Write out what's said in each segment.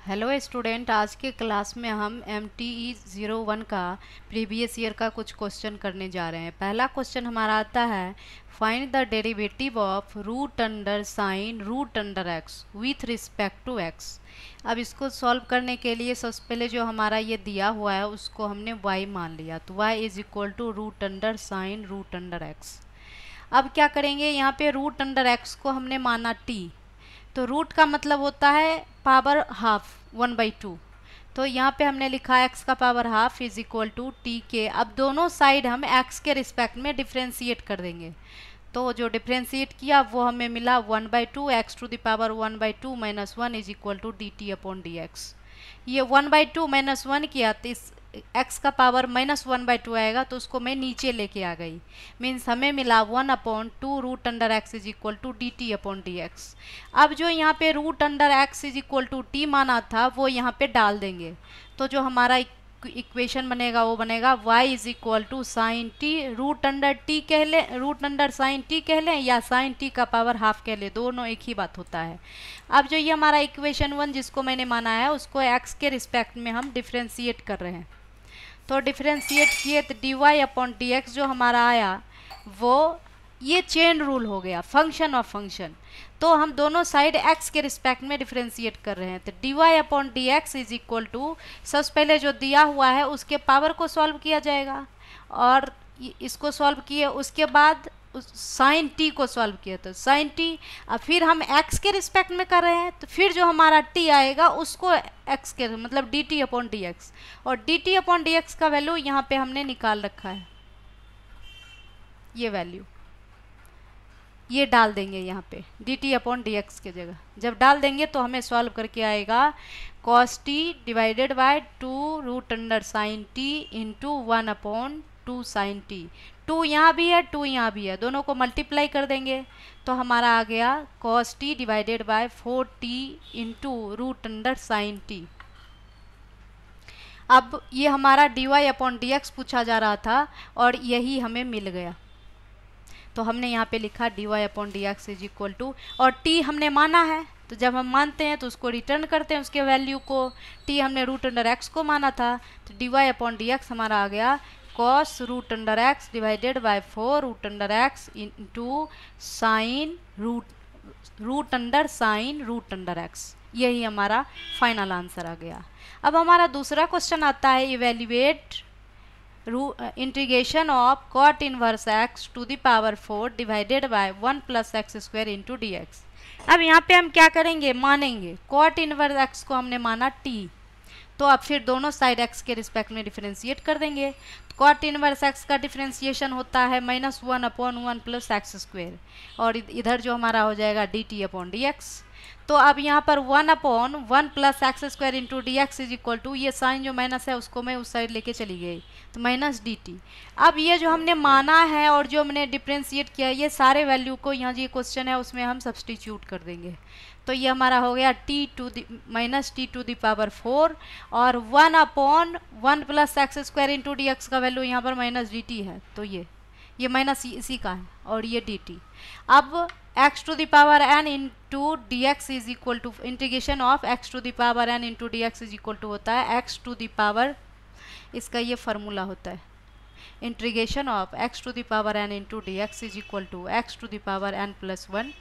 Hello student, आज के class में हम MTE 01 का प्रीवियस ईयर का कुछ क्वेश्चन करने जा रहे हैं। पहला क्वेश्चन हमारा आता है, find the derivative of root under sine root under x with respect to x. अब इसको सॉल्व करने के लिए सबसे पहले जो हमारा ये दिया हुआ है उसको हमने y मान लिया, तो y is equal to root under sine root under x. अब क्या करेंगे, यहाँ पे रूट अंडर एक्स को हमने माना t, तो रूट का मतलब होता है पावर हाफ 1/2। तो यहाँ पे हमने लिखा x का power half is equal to t के। अब दोनों साइड हम x के रिस्पेक्ट में डिफ्रेंशिएट कर देंगे, तो जो डिफ्रेंशिएट किया वो हमें मिला 1/2 x to the power 1/2 minus 1 is equal to d t upon d x. ये 1/2 माइनस 1 किया तो इस x का पावर -1/2 आएगा, तो उसको मैं नीचे लेके आ गई। मीन्स हमें मिला 1/2 root under x is equal to d t upon d x. अब जो यहाँ पे root under x is equal to t माना था वो यहाँ पे डाल देंगे, तो जो हमारा इक्वेशन बनेगा वो बनेगा y is equal to sine t root under t कह लें, रूट अंडर साइन टी कह लें या साइन टी का पावर हाफ कह लें, दोनों एक ही बात होता है। अब जो ये हमारा इक्वेशन 1 जिसको मैंने माना है उसको x के रिस्पेक्ट में हम डिफ्रेंशिएट कर रहे हैं, तो डिफ्रेंशिएट किए तो d y upon d x जो हमारा आया वो ये चेन रूल हो गया, फंक्शन ऑफ फंक्शन। तो हम दोनों साइड x के रिस्पेक्ट में डिफ्रेंशिएट कर रहे हैं, तो d y upon d x is equal to सबसे पहले जो दिया हुआ है उसके पावर को सॉल्व किया जाएगा, और इसको सॉल्व किए उसके बाद साइन टी को सॉल्व किया तो साइन टी। अब फिर हम x के रिस्पेक्ट में कर रहे हैं, तो फिर जो हमारा t आएगा उसको x के मतलब d t upon d x, और d t upon d x का वैल्यू यहाँ पे हमने निकाल रखा है, ये वैल्यू ये डाल देंगे यहाँ पे D t upon d x की जगह। जब डाल देंगे तो हमें सॉल्व करके आएगा cos t divided by 2 root under sine t into 1/2 sine t। 2 यहाँ भी है 2 यहाँ भी है, दोनों को मल्टीप्लाई कर देंगे तो हमारा आ गया cos t divided by 4t into root under sine t। अब ये हमारा d y upon d x पूछा जा रहा था और यही हमें मिल गया, तो हमने यहाँ पे लिखा d y upon d x is equal to, और टी हमने माना है तो जब हम मानते हैं तो उसको रिटर्न करते हैं उसके वैल्यू को। टी हमने रूट अंडर एक्स को माना था, तो d y upon d x हमारा आ गया cos root under x divided by 4 root under x into sine root under sine root under x. यही हमारा फाइनल आंसर आ गया। अब हमारा दूसरा क्वेश्चन आता है, evaluate integration of cot inverse x to the power 4 divided by 1 plus x square into d x. अब यहाँ पे हम क्या करेंगे, मानेंगे कॉट इनवर्स एक्स को हमने माना t, तो अब फिर दोनों साइड x के रिस्पेक्ट में डिफरेंशिएट कर देंगे। कॉट इनवर्स एक्स का डिफरेंशिएशन होता है -1/1 प्लस एक्स स्क्वायर, और इधर जो हमारा हो जाएगा d t upon d x. तो अब यहाँ पर 1/1 plus x square into d x is equal to, ये साइन जो माइनस है उसको मैं उस साइड लेके चली गई तो माइनस डी टी। अब ये जो हमने माना है और जो हमने डिफ्रेंशिएट किया है ये सारे वैल्यू को यहाँ जो क्वेश्चन है उसमें हम सब्सटीट्यूट कर देंगे, तो ये हमारा हो गया टी टू द पावर 4 और 1/1 plus x square into d x का वैल्यू यहाँ पर माइनस डी टी है, तो ये माइनस इसी का है और ये डी टी। अब x to the power n into d x is equal to integration of x to the power n into d x is equal to होता है x टू द पावर, इसका ये फार्मूला होता है integration of x to the power n into d x is equal to x to the power n plus 1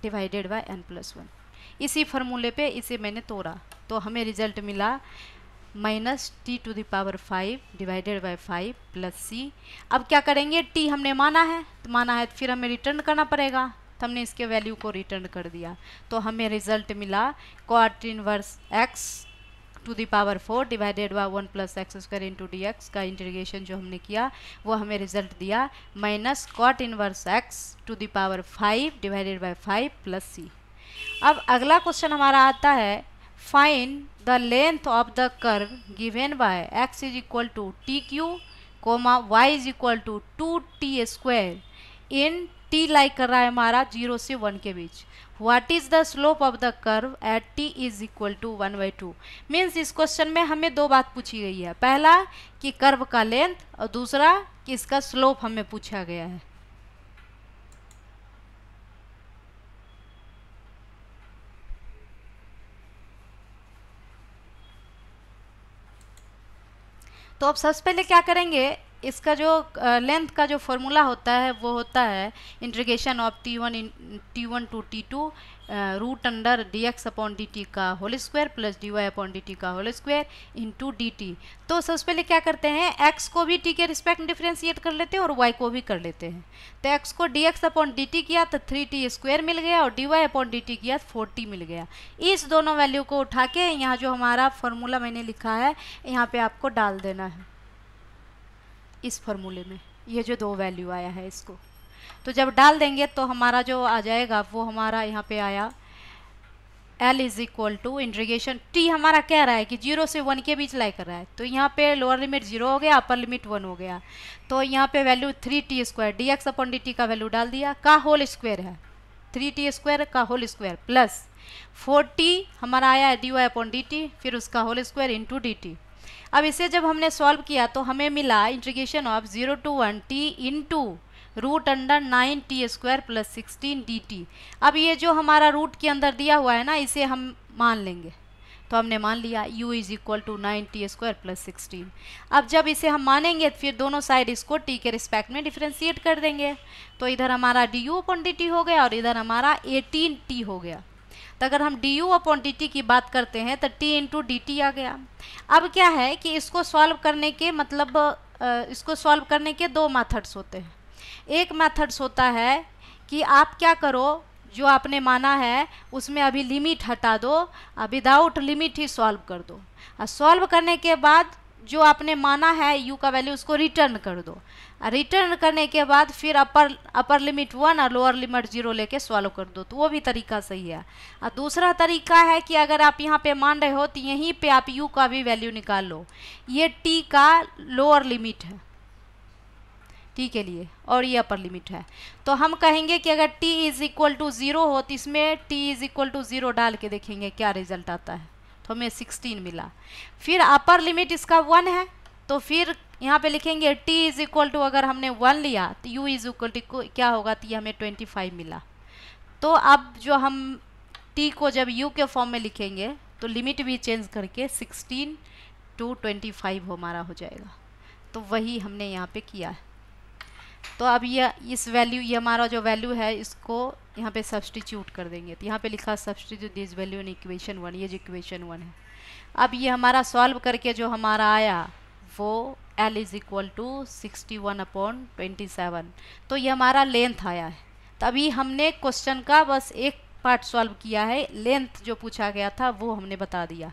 divided by n plus 1। इसी फार्मूले पे इसे मैंने तोड़ा तो हमें रिजल्ट मिला minus t to the power 5 divided by 5 plus c. अब क्या करेंगे, टी हमने माना है तो फिर हमें रिटर्न करना पड़ेगा, तो हमने इसके वैल्यू को रिटर्न कर दिया, तो हमें रिजल्ट मिला cot inverse x to the power 4 divided by 1 plus x square into d x का इंटीग्रेशन जो हमने किया वो हमें रिजल्ट दिया minus cot inverse x to the power 5 divided by 5 plus c. अब अगला क्वेश्चन हमारा आता है, find the length of the curve given by x is equal to t cube comma y is equal to 2t square in t like कर रहा है हमारा 0 से 1 के बीच। What is the slope of the curve at t is equal to 1/2। Means इस question में हमें दो बात पूछी गई है, पहला कि कर्व का लेंथ और दूसरा कि इसका स्लोप हमें पूछा गया है। तो अब सबसे पहले क्या करेंगे, इसका जो लेंथ का जो फॉर्मूला होता है वो होता है integration of T1 to T2 root under dx upon dt का whole square plus dy upon dt का होल स्क्वायर इंटू dt। तो सबसे पहले क्या करते हैं, x को भी t के रिस्पेक्ट में डिफ्रेंशिएट कर लेते हैं और y को भी कर लेते हैं। तो x को dx अपॉन dt किया तो 3t स्क्वायर मिल गया और dy अपॉन dt किया तो 4t मिल गया। इस दोनों वैल्यू को उठा के यहाँ जो हमारा फॉर्मूला मैंने लिखा है यहाँ पे आपको डाल देना है, इस फॉर्मूले में ये जो दो वैल्यू आया है इसको। तो जब डाल देंगे तो हमारा जो आ जाएगा वो हमारा यहाँ पे आया L is equal to integration t हमारा कह रहा है कि 0 से 1 के बीच लाई कर रहा है, तो यहाँ पे लोअर लिमिट 0 हो गया, अपर लिमिट 1 हो गया। तो यहाँ पे value 3t square dx upon dt का वैल्यू डाल दिया, का होल स्क्वायर है 3t स्क्वायर का होल स्क्वायर प्लस 4t हमारा आया है dy अपॉन dt, फिर उसका होल स्क्वायर इंटू dt। अब इसे जब हमने सॉल्व किया तो हमें मिला integration of 0 to 1t into root under 9t square plus 16 dt। अब ये जो हमारा रूट के अंदर दिया हुआ है ना, इसे हम मान लेंगे, तो हमने मान लिया u is equal to 9t square plus 16। अब जब इसे हम मानेंगे फिर दोनों साइड इसको t के रिस्पेक्ट में डिफ्रेंशिएट कर देंगे, तो इधर हमारा du अपॉन dt हो गया और इधर हमारा 18t हो गया। तो अगर हम du अपॉन dt की बात करते हैं तो t इंटू dt आ गया। अब क्या है कि इसको सॉल्व करने के मतलब इसको सॉल्व करने के दो मेथड्स होते हैं। एक मेथड्स होता है कि आप क्या करो, जो आपने माना है उसमें अभी लिमिट हटा दो, विदाउट लिमिट ही सॉल्व कर दो, और सॉल्व करने के बाद जो आपने माना है u का वैल्यू उसको रिटर्न कर दो। रिटर्न करने के बाद फिर अपर लिमिट 1 और लोअर लिमिट 0 लेके सॉल्व कर दो, तो वो भी तरीका सही है। और दूसरा तरीका है कि अगर आप यहाँ पे मान रहे हो तो यहीं पे आप u का भी वैल्यू निकाल लो। ये t का लोअर लिमिट है t के लिए और ये अपर लिमिट है, तो हम कहेंगे कि अगर t इज इक्वल टू 0 हो तो इसमें t इज इक्वल टू 0 डाल के देखेंगे क्या रिजल्ट आता है, तो हमें 16 मिला। फिर अपर लिमिट इसका 1 है, तो फिर यहाँ पे लिखेंगे t इज इक्वल टू, अगर हमने 1 लिया तो u इज इक्वल टू क्या होगा, तो ये हमें 25 मिला। तो अब जो हम t को जब u के फॉर्म में लिखेंगे तो लिमिट भी चेंज करके 16 टू 25 हमारा हो जाएगा। तो वही हमने यहाँ पे किया है। तो अब ये इस वैल्यू, ये हमारा जो वैल्यू है इसको यहाँ पे सब्सटीट्यूट कर देंगे, तो यहाँ पे लिखा substitute this value in equation 1, ये जो इक्वेशन 1 है। अब ये हमारा सॉल्व करके जो हमारा आया वो L is equal to 61 upon 27, तो ये हमारा लेंथ आया है। तो अभी हमने क्वेश्चन का बस एक पार्ट सॉल्व किया है, लेंथ जो पूछा गया था वो हमने बता दिया।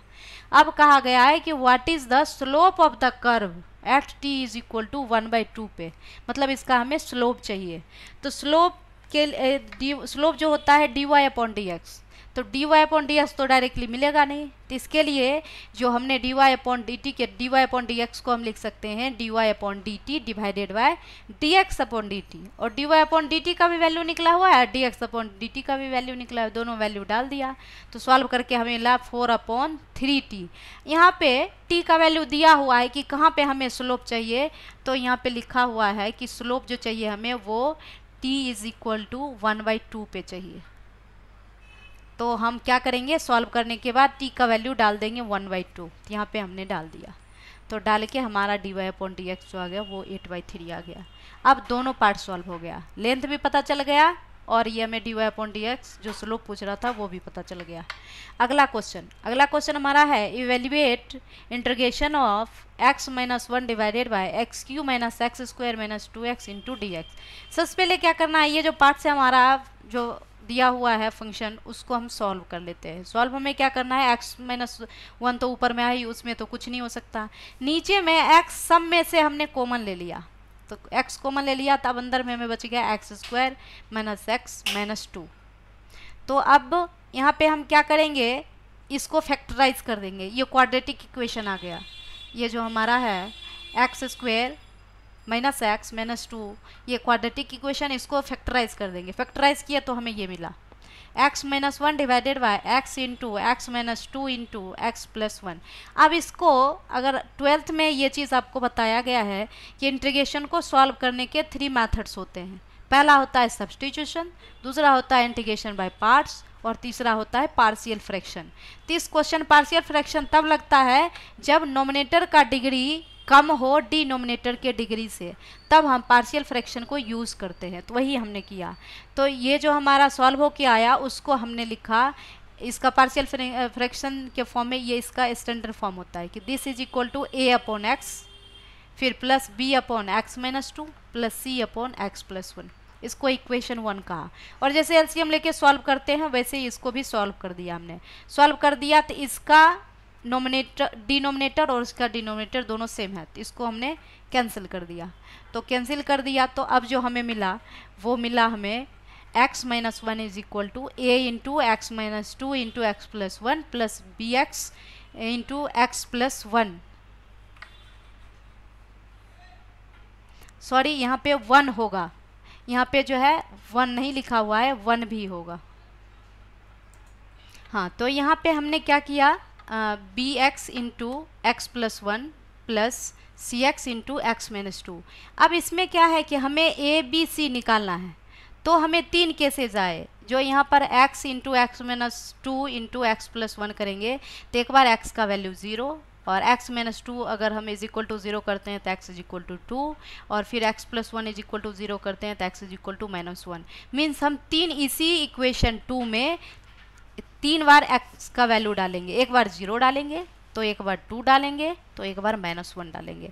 अब कहा गया है कि what is the slope of the curve at t is equal to 1/2 पे, मतलब इसका हमें स्लोप चाहिए। तो स्लोप के स्लोप जो होता है dy अपॉन dx, तो dy अपॉन dx तो डायरेक्टली मिलेगा नहीं, तो इसके लिए जो हमने dy अपॉन dt के dy अपॉन dx को हम लिख सकते हैं dy upon dt divided by dx upon dt, और dy अपॉन dt का भी वैल्यू निकला हुआ है, dx अपॉन dt का भी वैल्यू निकला है, दोनों वैल्यू डाल दिया। तो सॉल्व करके हमें मिला 4/3t। यहाँ पे t का वैल्यू दिया हुआ है कि कहाँ पे हमें स्लोप चाहिए, तो यहाँ पे लिखा हुआ है कि स्लोप जो चाहिए हमें वो t इज इक्वल टू 1/2 पे चाहिए। तो हम क्या करेंगे, सॉल्व करने के बाद t का वैल्यू डाल देंगे 1/2, यहाँ पे हमने डाल दिया। तो डाल के हमारा dy अपॉन dx जो आ गया वो 8/3 आ गया। अब दोनों पार्ट सॉल्व हो गया, लेंथ भी पता चल गया और ये हमें dy अपॉन dx जो स्लोप पूछ रहा था वो भी पता चल गया। अगला क्वेश्चन हमारा है evaluate integration of x minus 1 divided bye x Q minus x square minus 2x into d x. सबसे पहले क्या करना है, ये जो पार्ट से हमारा जो दिया हुआ है फंक्शन उसको हम सॉल्व कर लेते हैं। सॉल्व हमें क्या करना है, x माइनस 1 तो ऊपर में आई, उसमें तो कुछ नहीं हो सकता, नीचे में x सब में से हमने कॉमन ले लिया, तो x कॉमन ले लिया, तब अंदर में हमें बच गया x square minus x minus 2। तो अब यहाँ पे हम क्या करेंगे, इसको फैक्टराइज कर देंगे, ये क्वाड्रेटिक इक्वेशन आ गया। ये जो हमारा है x square minus x minus 2, ये क्वाड्रेटिक इक्वेशन, इसको फैक्टराइज कर देंगे। फैक्टराइज किया तो हमें ये मिला x minus 1 divided bye x into x minus 2 into x plus 1। अब इसको अगर 12th में ये चीज़ आपको बताया गया है कि इंटीग्रेशन को सॉल्व करने के 3 मेथड्स होते हैं। पहला होता है सब्स्टिट्यूशन, दूसरा होता है इंटीग्रेशन बाय पार्ट्स, और तीसरा होता है पार्शियल फ्रैक्शन। तो इस क्वेश्चन पार्शियल फ्रैक्शन तब लगता है जब नोमिनेटर का डिग्री कम हो डिनोमिनेटर के डिग्री से, तब हम पार्शियल फ्रैक्शन को यूज़ करते हैं। तो वही हमने किया। तो ये जो हमारा सॉल्व हो के आया उसको हमने लिखा, इसका पार्शियल फ्रैक्शन के फॉर्म में ये इसका स्टैंडर्ड फॉर्म होता है कि this is equal to a upon x, फिर plus b upon x minus 2 plus c upon x plus 1। इसको इक्वेशन 1 कहा। और जैसे एलसीएम लेके सॉल्व करते हैं वैसे ही इसको भी सॉल्व कर दिया हमने। सॉल्व कर दिया तो इसका डिनोमिनेटर और इसका डिनोमिनेटर दोनों सेम है, तो इसको हमने कैंसिल कर दिया। तो कैंसिल कर दिया तो अब जो हमें मिला वो मिला हमें x minus 1 is equal to a into x minus 2 into x plus 1 plus b x into x plus 1। Sorry, यहाँ पे 1 होगा, यहाँ पे जो है 1 नहीं लिखा हुआ है, 1 भी होगा। हाँ, तो यहाँ पे हमने क्या किया, b x into x plus 1 plus c x into x minus 2। अब इसमें क्या है कि हमें ए बी सी निकालना है, तो हमें 3 केसेज आए। जो यहाँ पर x into x minus 2 into x plus 1 करेंगे तो एक बार x का वैल्यू 0 और x माइनस 2 अगर हम इज इक्वल टू 0 करते हैं तो x इज इक्वल टू 2 और फिर x plus 1 is equal to 0 करते हैं तो x is equal to minus 1। Means हम 3 इसी इक्वेशन 2 में 3 बार x का वैल्यू डालेंगे। एक बार 0 डालेंगे, तो एक बार 2 डालेंगे, तो एक बार माइनस 1 डालेंगे।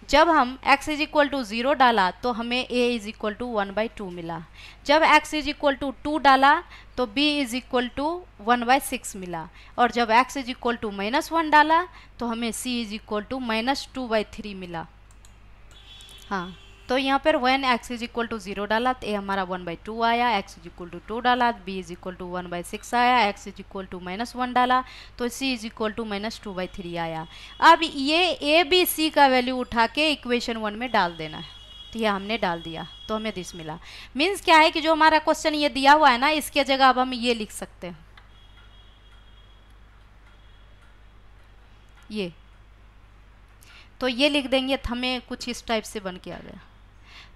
जब हम x इज इक्वल टू 0 डाला तो हमें a इज इक्वल टू 1/2 मिला। जब x इज इक्वल टू 2 डाला तो b इज इक्वल टू 1/6 मिला। और जब x is equal to minus 1 डाला तो हमें c is equal to minus 2/3 मिला। हाँ, तो यहाँ पर when x is equal to 0 डाला तो a हमारा 1/2 आया, x इज इक्वल टू 2 डाला b इज इक्वल टू 1/6 आया, x is equal to minus 1 डाला तो c is equal to minus 2/3 आया। अब ये a b c का वैल्यू उठा के इक्वेशन 1 में डाल देना है। तो ये हमने डाल दिया तो हमें दिस मिला। मीन्स क्या है कि जो हमारा क्वेश्चन ये दिया हुआ है ना, इसके जगह अब हम ये लिख सकते हैं, ये तो ये लिख देंगे तो हमें कुछ इस टाइप से बन के आ गया।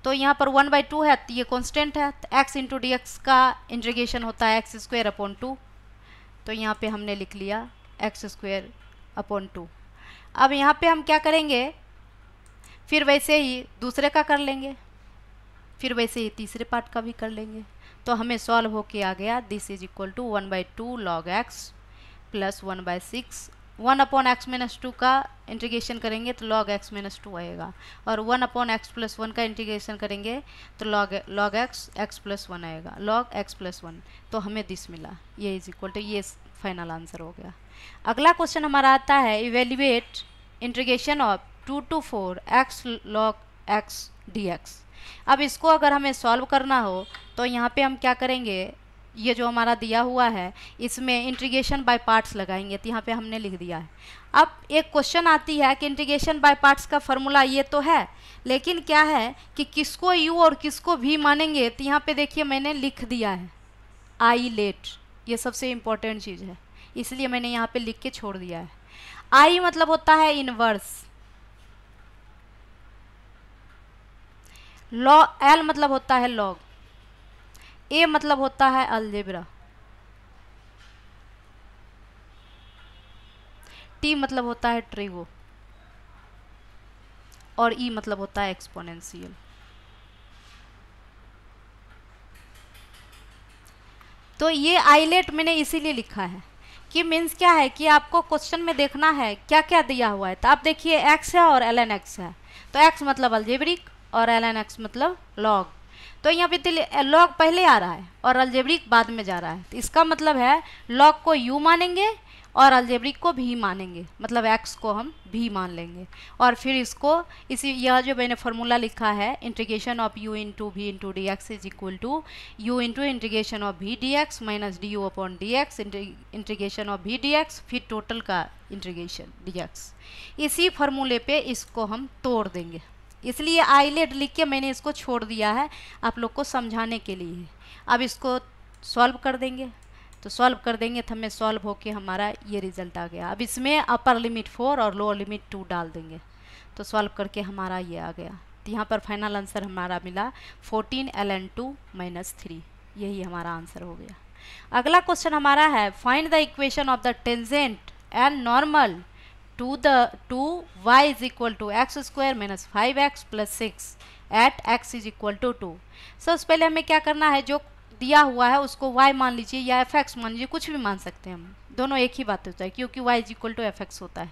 तो यहाँ पर 1/2 है तो ये कांस्टेंट है, तो x इंटू डी एक्स का इंटीग्रेशन होता है एक्स स्क्वायर अपॉन 2। तो यहाँ पे हमने लिख लिया एक्स स्क्वायर अपॉन 2। अब यहाँ पे हम क्या करेंगे, फिर वैसे ही दूसरे का कर लेंगे, फिर वैसे ही तीसरे पार्ट का भी कर लेंगे। तो हमें सॉल्व होके आ गया this is equal to 1/2 log x plus 1/6। 1 upon x minus 2 का इंटीग्रेशन करेंगे तो लॉग एक्स माइनस 2 आएगा, और 1 अपॉन एक्स प्लस 1 का इंटीग्रेशन करेंगे तो लॉग एक्स प्लस 1 आएगा, लॉग एक्स प्लस 1। तो हमें दिस मिला, ये इज इक्वल टू, ये फाइनल आंसर हो गया। अगला क्वेश्चन हमारा आता है evaluate integration of 2 to 4 x log x dx। अब इसको अगर हमें सॉल्व करना हो तो यहाँ पे हम क्या करेंगे, ये जो हमारा दिया हुआ है इसमें इंटीग्रेशन बाय पार्ट्स लगाएंगे। तो यहाँ पे हमने लिख दिया है। अब एक क्वेश्चन आती है कि इंटीग्रेशन बाय पार्ट्स का फॉर्मूला ये तो है, लेकिन क्या है कि किसको u और किसको v मानेंगे। तो यहाँ पे देखिए मैंने लिख दिया है आई लेट, ये सबसे इम्पोर्टेंट चीज़ है, इसलिए मैंने यहाँ पे लिख के छोड़ दिया है। आई मतलब होता है इनवर्स, एल मतलब होता है लॉग, ए मतलब होता है अलजेब्रा, टी मतलब होता है ट्रिगो, और ई मतलब होता है एक्सपोनेंशियल। तो ये आइलेट मैंने इसीलिए लिखा है कि मीन्स क्या है कि आपको क्वेश्चन में देखना है क्या क्या दिया हुआ है। तो आप देखिए x है और ln x है, तो x मतलब अलजेब्रिक और ln x मतलब लॉग। तो यहाँ पे लॉग पहले आ रहा है और अलजेब्रिक बाद में जा रहा है, तो इसका मतलब है लॉग को u मानेंगे और अलजेब्रिक को भी मानेंगे, मतलब x को हम भी मान लेंगे। और फिर इसको इसी यह जो मैंने फार्मूला लिखा है integration of u into v into d x is equal to u into integration of v d x minus d u upon d x integration of v d x फिर टोटल का integration d x. इसी फार्मूले पे इसको हम तोड़ देंगे, इसलिए आइलेट लिख के मैंने इसको छोड़ दिया है आप लोग को समझाने के लिए। अब इसको सॉल्व कर देंगे, तो सॉल्व कर देंगे तो हमें सॉल्व होके हमारा ये रिजल्ट आ गया। अब इसमें अपर लिमिट 4 और लोअर लिमिट 2 डाल देंगे, तो सॉल्व करके हमारा ये आ गया। तो यहाँ पर फाइनल आंसर हमारा मिला 14 ln 2 - 3, यही हमारा आंसर हो गया। अगला क्वेश्चन हमारा है find the equation of the tangent and normal to y is equal to x square minus 5x plus 6 at x is equal to 2। सबसे पहले हमें क्या करना है, जो दिया हुआ है उसको y मान लीजिए या fx मान लीजिए, कुछ भी मान सकते हैं हम, दोनों एक ही बात होता है क्योंकि y is equal to fx होता है।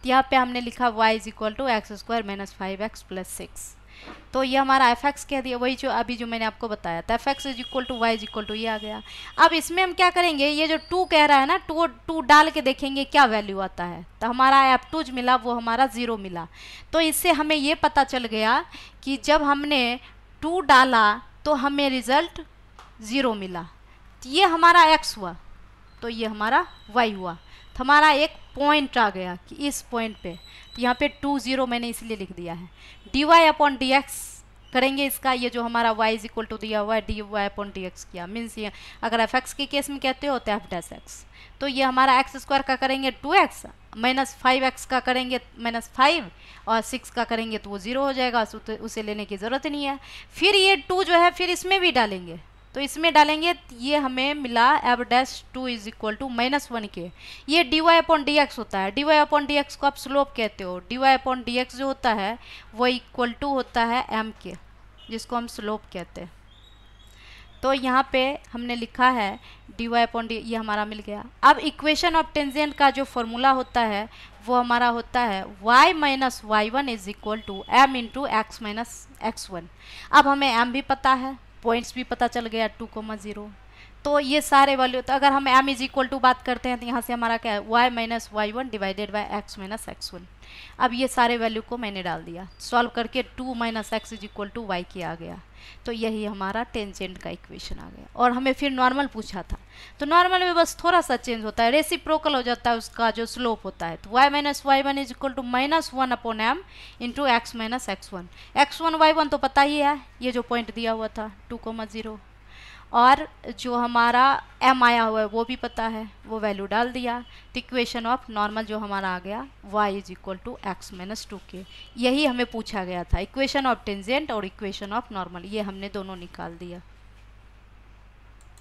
तो यहाँ पे हमने लिखा y is equal to x square minus 5x plus 6। तो ये हमारा fx कह दिया, वही जो अभी जो मैंने आपको बताया था, fx is equal to y is equal to ये आ गया। अब इसमें हम क्या करेंगे, ये जो 2 कह रहा है ना, 2 डाल के देखेंगे क्या वैल्यू आता है। तो हमारा एप्टूज मिला, वो हमारा 0 मिला। तो इससे हमें ये पता चल गया कि जब हमने 2 डाला तो हमें रिजल्ट 0 मिला। तो ये हमारा x हुआ, तो ये हमारा y हुआ। तो हमारा एक पॉइंट आ गया कि इस पॉइंट पे, तो यहाँ पे 2 0 मैंने इसलिए लिख दिया है। dy अपॉन डी एक्स करेंगे इसका, ये जो हमारा y इज इक्वल टू दिया हुआ है dy अपॉन डी एक्स किया, मीन्स ये अगर fx के केस में कहते हो तो f डैश x। तो ये हमारा एक्स स्क्वायर का करेंगे 2x माइनस 5x का करेंगे माइनस 5 और 6 का करेंगे तो वो 0 हो जाएगा, उसे लेने की ज़रूरत नहीं है। फिर ये 2 जो है फिर इसमें भी डालेंगे, तो इसमें डालेंगे ये हमें मिला f dash 2 is equal to -1 के। ये d y upon d x होता है, d y upon d x को आप स्लोप कहते हो। D y upon d x जो होता है वो इक्वल टू होता है एम के, जिसको हम स्लोप कहते हैं। तो यहाँ पे हमने लिखा है डी वाई अपॉन डी, ये हमारा मिल गया। अब इक्वेशन ऑफ टेंजेंट का जो फॉर्मूला होता है वो हमारा होता है y minus y one is equal to m into x minus x1। अब हमें m भी पता है, पॉइंट्स भी पता चल गया 2,0। तो ये सारे वैल्यू, तो अगर हम m इज इक्वल टू बात करते हैं तो यहाँ से हमारा क्या है y minus y one divided by x minus x1। अब ये सारे वैल्यू को मैंने डाल दिया, सॉल्व करके 2 minus x is equal to y के आ गया। तो यही हमारा टेंजेंट का इक्वेशन आ गया। और हमें फिर नॉर्मल पूछा था, तो नॉर्मल में बस थोड़ा सा चेंज होता है, रेसिप्रोकल हो जाता है उसका जो स्लोप होता है। तो y minus y one is equal to -1 upon m into x minus x1। x1 y1 तो पता ही है, ये जो पॉइंट दिया हुआ था 2,0, और जो हमारा m आया हुआ है वो भी पता है, वो वैल्यू डाल दिया। तो इक्वेशन ऑफ नॉर्मल जो हमारा आ गया y is equal to x minus 2k। यही हमें पूछा गया था, इक्वेशन ऑफ टेंजेंट और इक्वेशन ऑफ नॉर्मल, ये हमने दोनों निकाल दिया।